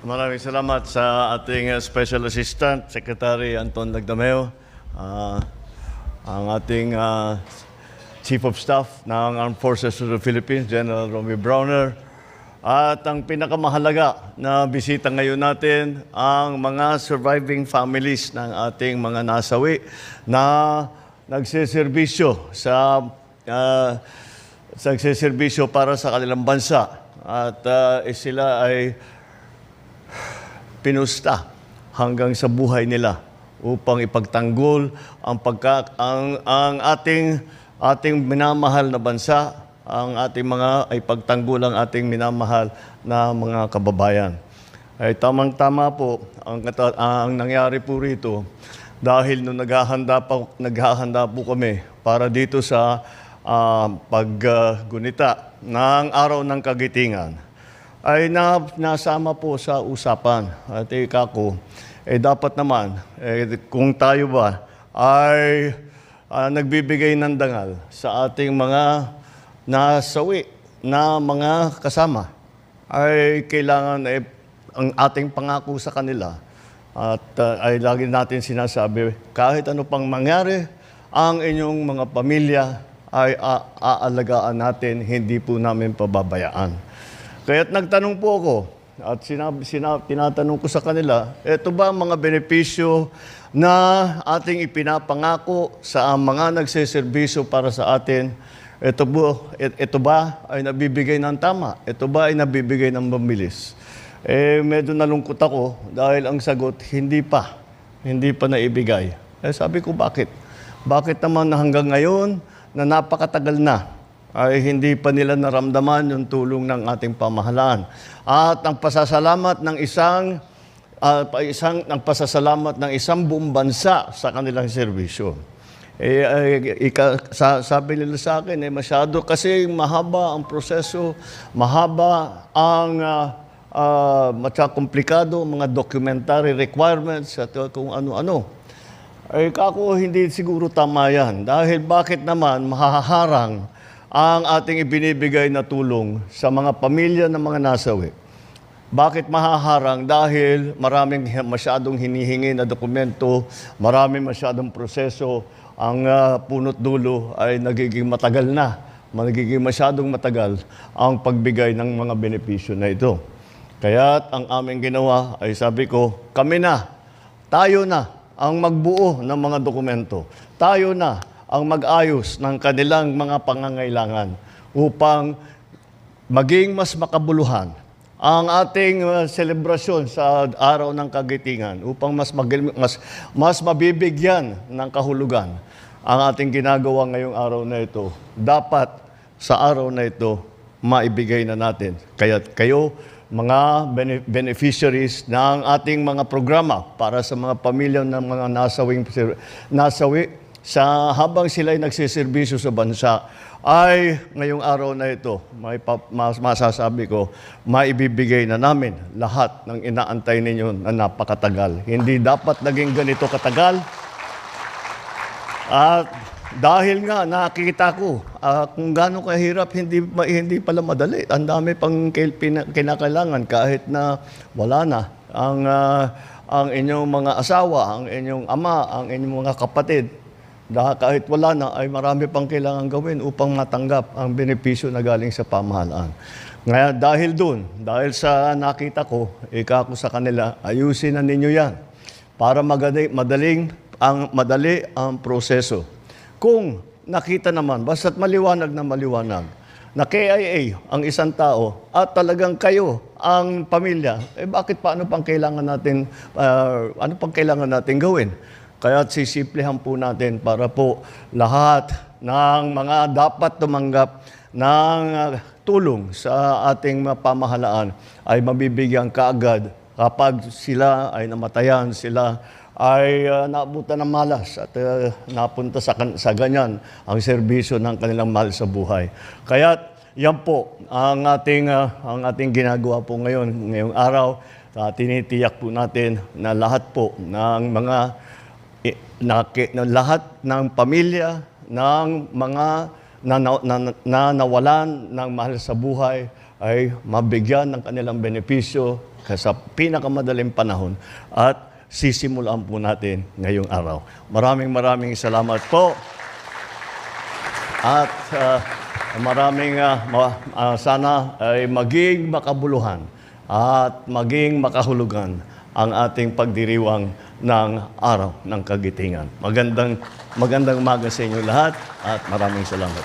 Maraming salamat sa ating Special Assistant, Secretary Anton Lagdameo, ang ating Chief of Staff ng Armed Forces of the Philippines, General Romy Browner, at ang pinakamahalaga na bisita ngayon natin, ang mga surviving families ng ating mga nasawi na nagseserbisyo para sa kanilang bansa. At sila ay pinusta hanggang sa buhay nila upang ipagtanggol ang ating minamahal na bansa, ang ating ipagtanggol ang ating minamahal na mga kababayan. Ay tamang-tama po ang nangyari po rito dahil nung naghahanda po kami para dito sa paggunita ng Araw ng Kagitingan, ay nasama po sa usapan. At kako, dapat naman, kung tayo ba ay nagbibigay ng dangal sa ating mga nasawi na mga kasama, ay kailangan ang ating pangako sa kanila. At ay lagi natin sinasabi, kahit ano pang mangyari, ang inyong mga pamilya ay aalagaan natin, hindi po namin pababayaan. Kaya't nagtanong po ako at tinatanong ko sa kanila, ito ba mga benepisyo na ating ipinapangako sa mga nagseserbisyo para sa atin? Ito ba ay nabibigay ng tama? Ito ba ay nabibigay ng mabilis? Medyo nalungkot ako dahil ang sagot, hindi pa naibigay. Sabi ko, bakit? Bakit naman na hanggang ngayon na napakatagal na ay hindi pa nila naramdaman yung tulong ng ating pamahalaan? At ang pasasalamat ng isang buong bansa sa kanilang serbisyo. Sabi nila sa akin, masyado kasi mahaba ang proseso, mahaba ang komplikado, mga documentary requirements at kung ano-ano. Kako, hindi siguro tama yan. Dahil bakit naman mahaharang ang ating ibinibigay na tulong sa mga pamilya ng mga nasawi? Bakit mahaharang? Dahil masyadong hinihingi na dokumento, masyadong proseso, ang punot dulo ay nagiging masyadong matagal ang pagbigay ng mga benepisyo na ito. Kaya't ang aming ginawa ay sabi ko, tayo na ang magbuo ng mga dokumento. Tayo na ang mag-ayos ng kanilang mga pangangailangan upang maging mas makabuluhan ang ating selebrasyon sa Araw ng Kagitingan, upang mas mabibigyan ng kahulugan ang ating ginagawa ngayong araw na ito. Dapat sa araw na ito, maibigay na natin. Kaya't kayo, mga beneficiaries ng ating mga programa para sa mga pamilya ng mga nasawi habang sila ay nagsiservisyo sa bansa, ay ngayong araw na ito, masasabi ko, maibibigay na namin lahat ng inaantay ninyo na napakatagal. Hindi dapat naging ganito katagal. At dahil nga nakikita ko kung gaano kahirap, hindi pala madali. Ang dami pang kinakailangan kahit na wala na ang inyong mga asawa, ang inyong ama, ang inyong mga kapatid. Kahit wala na, ay marami pang kailangan gawin upang matanggap ang benepisyo na galing sa pamahalaan. Ngayon, dahil sa nakita ko, ko sa kanila, ayusin na ninyo yan para madali ang proseso. Kung nakita naman, basta't maliwanag na KIA ang isang tao at talagang kayo ang pamilya, paano pang kailangan natin gawin? Kaya sisiplehan po natin para po lahat ng mga dapat tumanggap ng tulong sa ating pamahalaan ay mabibigyan kaagad kapag sila ay namatayan, sila ay naabutan ng malas at napunta sa ganyan ang serbisyo ng kanilang mahal sa buhay. Kaya yan po ang ating ginagawa po ngayong araw. Tinitiyak po natin na lahat po ng lahat ng pamilya, ng mga nawalan ng mahal sa buhay ay mabigyan ng kanilang benepisyo sa pinakamadaling panahon at sisimulan po natin ngayong araw. Maraming salamat po. At sana ay maging makabuluhan at maging makahulugan ang ating pagdiriwang ng araw ng kagitingan. Magandang umaga sa inyo lahat at maraming salamat.